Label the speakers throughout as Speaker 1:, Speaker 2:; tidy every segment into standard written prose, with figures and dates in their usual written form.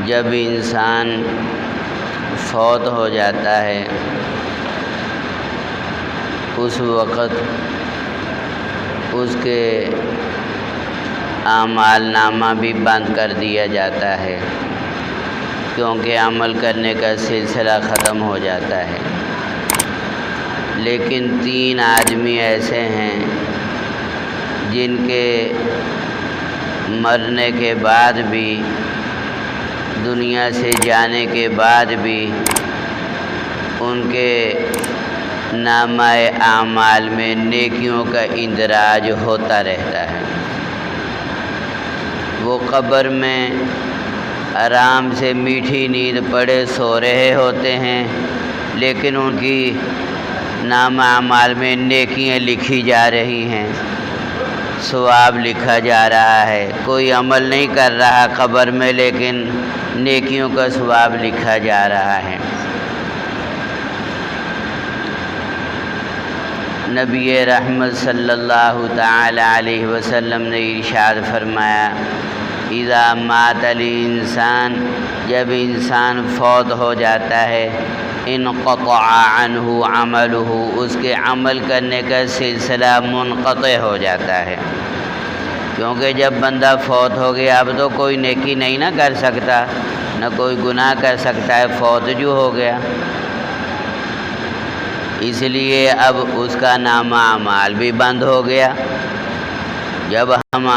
Speaker 1: جب انسان فوت ہو جاتا ہے اس وقت اس کے اعمال نامہ بھی بند کر دیا جاتا ہے، کیونکہ عمل کرنے کا سلسلہ ختم ہو جاتا ہے۔ لیکن 3 آدمی ایسے ہیں جن کے مرنے کے بعد بھی، دنیا سے جانے کے بعد بھی ان کے نامہ اعمال میں نیکیوں کا اندراج ہوتا رہتا ہے۔ وہ قبر میں آرام سے میٹھی نیند پڑے سو رہے ہوتے ہیں، لیکن ان کی نامہ اعمال میں نیکیاں لکھی جا رہی ہیں، ثواب لکھا جا رہا ہے۔ کوئی عمل نہیں کر رہا قبر میں، لیکن نیکیوں کا ثواب لکھا جا رہا ہے۔ نبی رحمت صلی اللہ تعالی علیہ وسلم نے ارشاد فرمایا، اذا مات الانسان، جب انسان فوت ہو جاتا ہے، انقطع عنہ عملہ، اس کے عمل کرنے کا سلسلہ منقطع ہو جاتا ہے۔ کیونکہ جب بندہ فوت ہو گیا اب تو کوئی نیکی نہیں نہ کر سکتا، نہ کوئی گناہ کر سکتا ہے، فوت جو ہو گیا۔ اس لیے اب اس کا نامہ اعمال بھی بند ہو گیا۔ جب ہم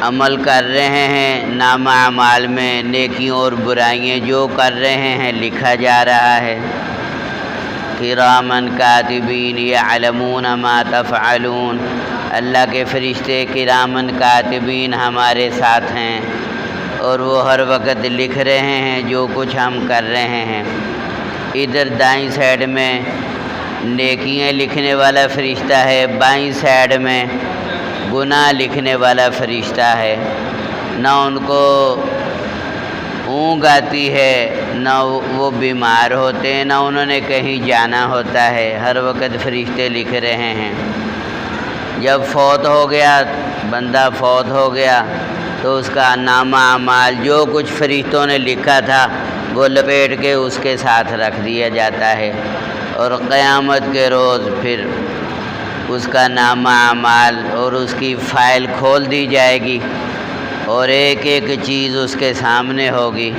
Speaker 1: عمل کر رہے ہیں، نامہ اعمال میں نیکیوں اور برائیاں جو کر رہے ہیں لکھا جا رہا ہے۔ کرامن کاتبین یعلمون ما تفعلون، اللہ کے فرشتے کرامن کاتبین ہمارے ساتھ ہیں اور وہ ہر وقت لکھ رہے ہیں جو کچھ ہم کر رہے ہیں۔ ادھر دائیں سائیڈ میں نیکیاں لکھنے والا فرشتہ ہے، بائیں سائیڈ میں گناہ لکھنے والا فرشتہ ہے۔ نہ ان کو اونگ آتی ہے، نہ وہ بیمار ہوتے ہیں، نہ انہوں نے کہیں جانا ہوتا ہے، ہر وقت فرشتے لکھ رہے ہیں۔ جب فوت ہو گیا، بندہ فوت ہو گیا، تو اس کا نامہ اعمال جو کچھ فرشتوں نے لکھا تھا وہ لپیٹ کے اس کے ساتھ رکھ دیا جاتا ہے، اور قیامت کے روز پھر اس کا نامہ اعمال اور اس کی فائل کھول دی جائے گی اور ایک ایک چیز اس کے سامنے ہوگی۔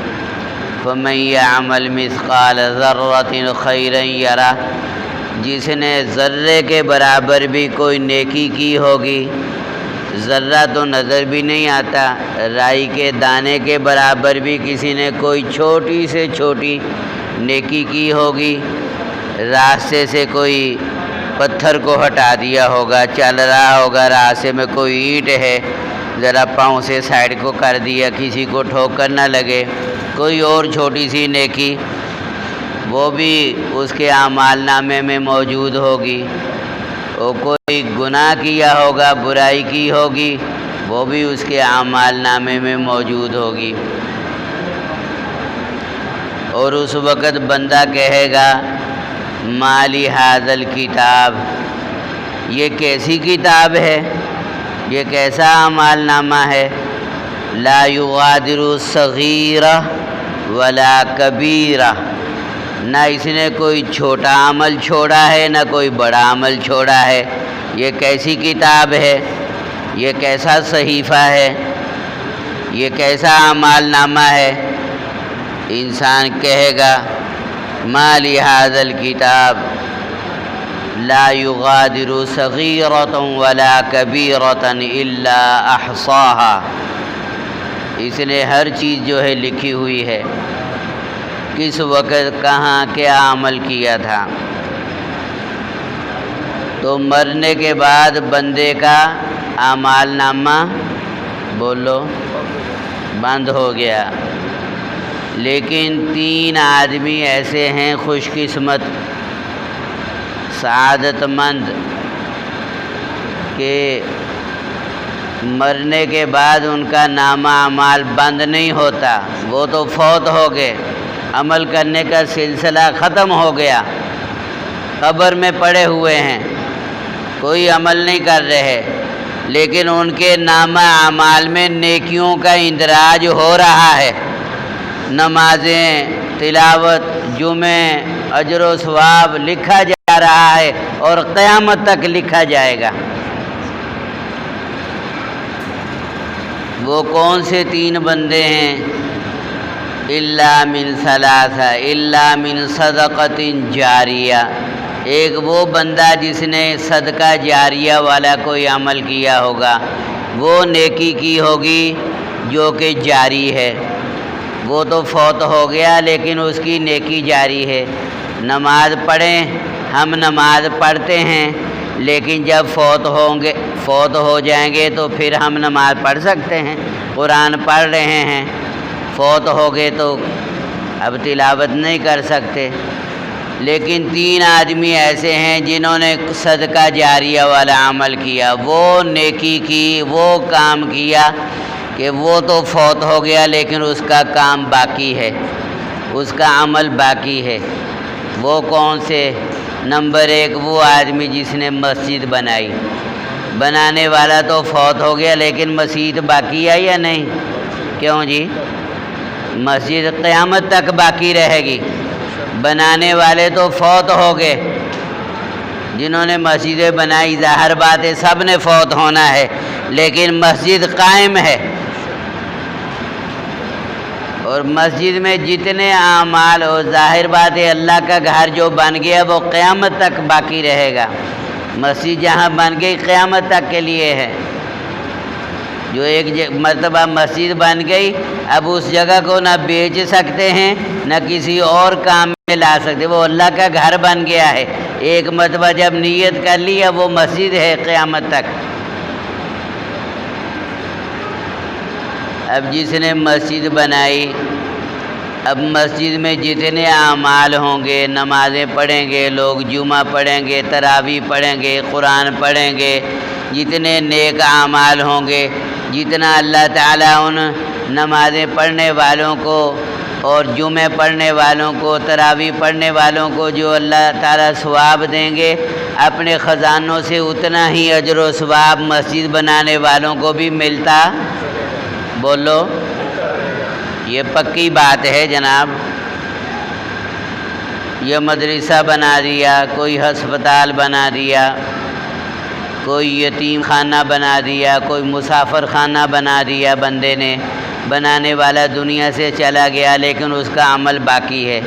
Speaker 1: فَمَن يَعْمَلْ مِثْقَالَ ذَرَّةٍ خَيْرًا يَرَهُ، جس نے ذرے کے برابر بھی کوئی نیکی کی ہوگی، ذرہ تو نظر بھی نہیں آتا، رائی کے دانے کے برابر بھی کسی نے کوئی چھوٹی سے چھوٹی نیکی کی ہوگی، راستے سے کوئی پتھر کو ہٹا دیا ہوگا، چل رہا ہوگا راستے میں کوئی اینٹ ہے، ذرا پاؤں سے سائیڈ کو کر دیا کسی کو ٹھوکر نہ لگے، کوئی اور چھوٹی سی نیکی وہ بھی اس کے اعمال نامے میں موجود ہوگی۔ اور کوئی گناہ کیا ہوگا، برائی کی ہوگی، وہ بھی اس کے اعمال نامے میں موجود ہوگی۔ اور اس وقت بندہ کہے گا، مالی ھذا الکتاب، یہ کیسی کتاب ہے، یہ کیسا اعمال نامہ ہے، لا یغادر صغیرہ ولا کبیرہ، نہ اس نے کوئی چھوٹا عمل چھوڑا ہے نہ کوئی بڑا عمل چھوڑا ہے۔ یہ کیسی کتاب ہے، یہ کیسا صحیفہ ہے، یہ کیسا اعمال نامہ ہے۔ انسان کہے گا، ما لہذا الکتاب لا یغادر صغیرۃ ولا کبیرۃ الا احصاها، اس نے ہر چیز جو ہے لکھی ہوئی ہے، کس وقت کہاں کیا عمل کیا تھا۔ تو مرنے کے بعد بندے کا اعمال نامہ بولو بند ہو گیا۔ لیکن 3 آدمی ایسے ہیں خوش قسمت، سعادت مند، کہ مرنے کے بعد ان کا نامہ اعمال بند نہیں ہوتا، وہ تو فوت ہو گئے، عمل کرنے کا سلسلہ ختم ہو گیا، قبر میں پڑے ہوئے ہیں، کوئی عمل نہیں کر رہے، لیکن ان کے نامہ اعمال میں نیکیوں کا اندراج ہو رہا ہے۔ نمازیں، تلاوت، جمعے، اجر و ثواب لکھا جا رہا ہے اور قیامت تک لکھا جائے گا۔ وہ کون سے 3 بندے ہیں؟ الا من ثلاثہ، الا من صدقۃ جاریہ، ایک وہ بندہ جس نے صدقہ جاریہ والا کوئی عمل کیا ہوگا، وہ نیکی کی ہوگی جو کہ جاری ہے، وہ تو فوت ہو گیا لیکن اس کی نیکی جاری ہے۔ نماز پڑھیں، ہم نماز پڑھتے ہیں لیکن جب فوت ہو جائیں گے تو پھر ہم نماز پڑھ سکتے ہیں، قرآن پڑھ رہے ہیں، فوت ہو گئے تو اب تلاوت نہیں کر سکتے۔ لیکن 3 آدمی ایسے ہیں جنہوں نے صدقہ جاریہ والا عمل کیا، وہ نیکی کی، وہ کام کیا کہ وہ تو فوت ہو گیا لیکن اس کا کام باقی ہے، اس کا عمل باقی ہے۔ وہ کون سے؟ نمبر 1 وہ آدمی جس نے مسجد بنائی، بنانے والا تو فوت ہو گیا لیکن مسجد باقی ہے یا نہیں؟ کیوں جی؟ مسجد قیامت تک باقی رہے گی، بنانے والے تو فوت ہو گئے۔ جنہوں نے مسجدیں بنائی، ظاہر بات ہے سب نے فوت ہونا ہے لیکن مسجد قائم ہے، اور مسجد میں جتنے اعمال، اور ظاہر بات ہے اللہ کا گھر جو بن گیا وہ قیامت تک باقی رہے گا۔ مسجد جہاں بن گئی قیامت تک کے لیے ہے۔ جو ایک مرتبہ مسجد بن گئی، اب اس جگہ کو نہ بیچ سکتے ہیں نہ کسی اور کام میں لا سکتے، وہ اللہ کا گھر بن گیا ہے۔ ایک مرتبہ جب نیت کر لی اب وہ مسجد ہے قیامت تک۔ اب جس نے مسجد بنائی، اب مسجد میں جتنے اعمال ہوں گے، نمازیں پڑھیں گے لوگ، جمعہ پڑھیں گے، تراویح پڑھیں گے، قرآن پڑھیں گے، جتنے نیک اعمال ہوں گے، جتنا اللہ تعالیٰ ان نمازیں پڑھنے والوں کو اور جمعے پڑھنے والوں کو، تراویح پڑھنے والوں کو جو اللہ تعالیٰ ثواب دیں گے، اپنے خزانوں سے اتنا ہی اجر و ثواب مسجد بنانے والوں کو بھی ملتا۔ بولو، یہ پکی بات ہے جناب۔ یہ مدرسہ بنا دیا، کوئی ہسپتال بنا دیا، کوئی یتیم خانہ بنا دیا، کوئی مسافر خانہ بنا دیا، بندے نے، بنانے والا دنیا سے چلا گیا لیکن اس کا عمل باقی ہے۔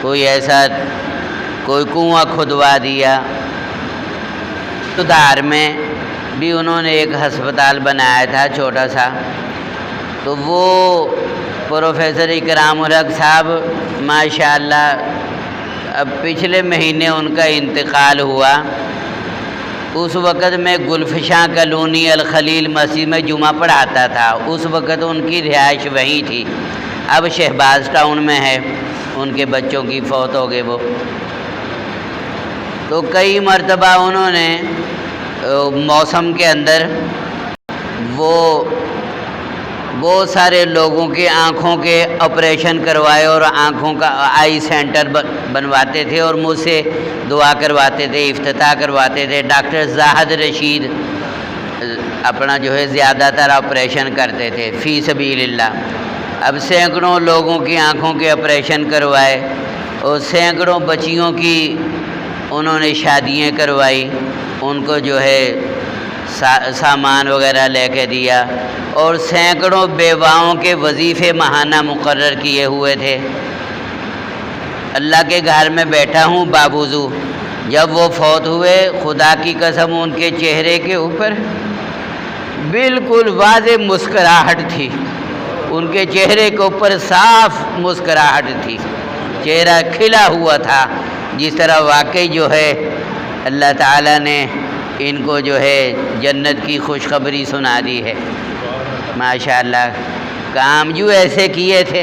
Speaker 1: کوئی ایسا کوئی کنواں کھدوا دیا۔ دھار میں بھی انہوں نے ایک ہسپتال بنایا تھا چھوٹا سا، تو وہ پروفیسر اکرام الحق صاحب ماشاءاللہ اب پچھلے مہینے ان کا انتقال ہوا۔ اس وقت میں گلفشاں کالونی الخلیل مسجد میں جمعہ پڑھاتا تھا، اس وقت ان کی رہائش وہیں تھی، اب شہباز ٹاؤن میں ہے، ان کے بچوں کی فوت ہو گئے وہ۔ تو کئی مرتبہ انہوں نے موسم کے اندر وہ بہت سارے لوگوں کے آنکھوں کے آپریشن کروائے اور آنکھوں کا آئی سینٹر بنواتے تھے اور مجھ سے دعا کرواتے تھے، افتتاح کرواتے تھے۔ ڈاکٹر زاہد رشید اپنا جو ہے زیادہ تر آپریشن کرتے تھے فی سبیل اللہ۔ اب سینکڑوں لوگوں کی آنکھوں کے آپریشن کروائے اور سینکڑوں بچیوں کی انہوں نے شادیاں کروائی، ان کو جو ہے سامان وغیرہ لے کے دیا، اور سینکڑوں بیواؤں کے وظیفے ماہانہ مقرر کیے ہوئے تھے۔ اللہ کے گھر میں بیٹھا ہوں بابوزو، جب وہ فوت ہوئے خدا کی قسم ان کے چہرے کے اوپر بالکل واضح مسکراہٹ تھی، ان کے چہرے کے اوپر صاف مسکراہٹ تھی، چہرہ کھلا ہوا تھا، جس طرح واقعی جو ہے اللہ تعالیٰ نے ان کو جو ہے جنت کی خوشخبری سنا دی ہے۔ ماشاءاللہ کام جو ایسے کیے تھے،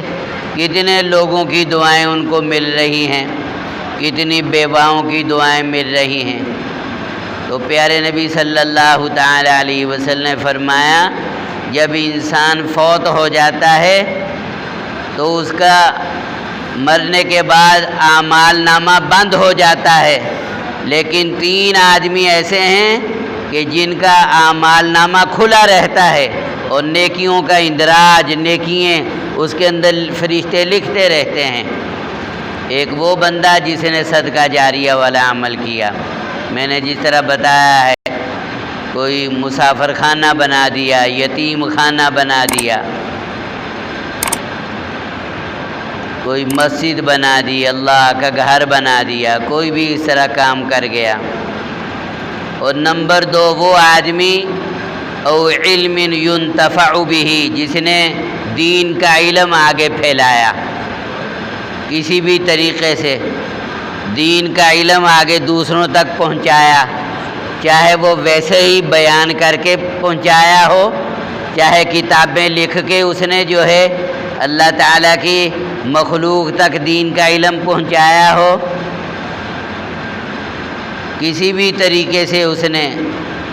Speaker 1: کتنے لوگوں کی دعائیں ان کو مل رہی ہیں، کتنی بیواؤں کی دعائیں مل رہی ہیں۔ تو پیارے نبی صلی اللہ تعالی علیہ وسلم نے فرمایا جب انسان فوت ہو جاتا ہے تو اس کا مرنے کے بعد اعمال نامہ بند ہو جاتا ہے، لیکن 3 آدمی ایسے ہیں کہ جن کا اعمال نامہ کھلا رہتا ہے اور نیکیوں کا اندراج، نیکیاں اس کے اندر فرشتے لکھتے رہتے ہیں۔ ایک وہ بندہ جس نے صدقہ جاریہ والا عمل کیا، میں نے جس طرح بتایا ہے، کوئی مسافر خانہ بنا دیا، یتیم خانہ بنا دیا، کوئی مسجد بنا دی، اللہ کا گھر بنا دیا، کوئی بھی اس طرح کام کر گیا۔ اور نمبر 2 وہ آدمی او علم ينتفع به، جس نے دین کا علم آگے پھیلایا، کسی بھی طریقے سے دین کا علم آگے دوسروں تک پہنچایا، چاہے وہ ویسے ہی بیان کر کے پہنچایا ہو، چاہے کتابیں لکھ کے اس نے جو ہے اللہ تعالیٰ کی مخلوق تک دین کا علم پہنچایا ہو، کسی بھی طریقے سے اس نے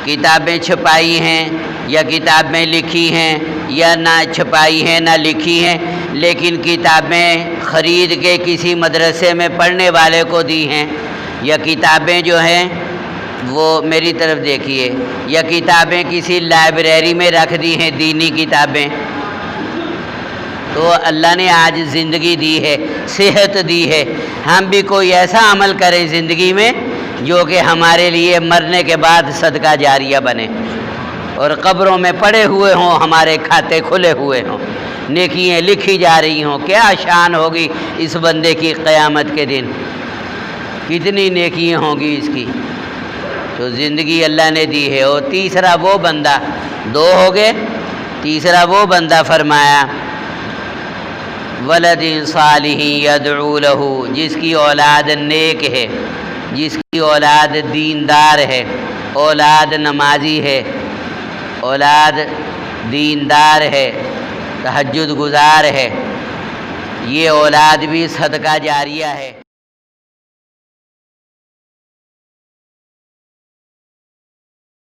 Speaker 1: کتابیں چھپائی ہیں یا کتابیں لکھی ہیں یا نہ چھپائی ہیں نہ لکھی ہیں، لیکن کتابیں خرید کے کسی مدرسے میں پڑھنے والے کو دی ہیں، یا کتابیں جو ہیں وہ میری طرف دیکھیے، یا کتابیں کسی لائبریری میں رکھ دی ہیں دینی کتابیں، تو اللہ نے آج زندگی دی ہے، صحت دی ہے، ہم بھی کوئی ایسا عمل کریں زندگی میں جو کہ ہمارے لیے مرنے کے بعد صدقہ جاریہ بنے، اور قبروں میں پڑے ہوئے ہوں، ہمارے کھاتے کھلے ہوئے ہوں، نیکیاں لکھی جا رہی ہوں۔ کیا شان ہوگی اس بندے کی قیامت کے دن، کتنی نیکیاں ہوں گی اس کی۔ تو زندگی اللہ نے دی ہے۔ اور تیسرا وہ بندہ، 2 ہو گئے، تیسرا وہ بندہ فرمایا ولد صالح یدعو لہ، جس کی اولاد نیک ہے، جس کی اولاد دیندار ہے، اولاد نمازی ہے، اولاد دیندار ہے، تہجد گزار ہے، یہ اولاد بھی صدقہ جاریہ ہے۔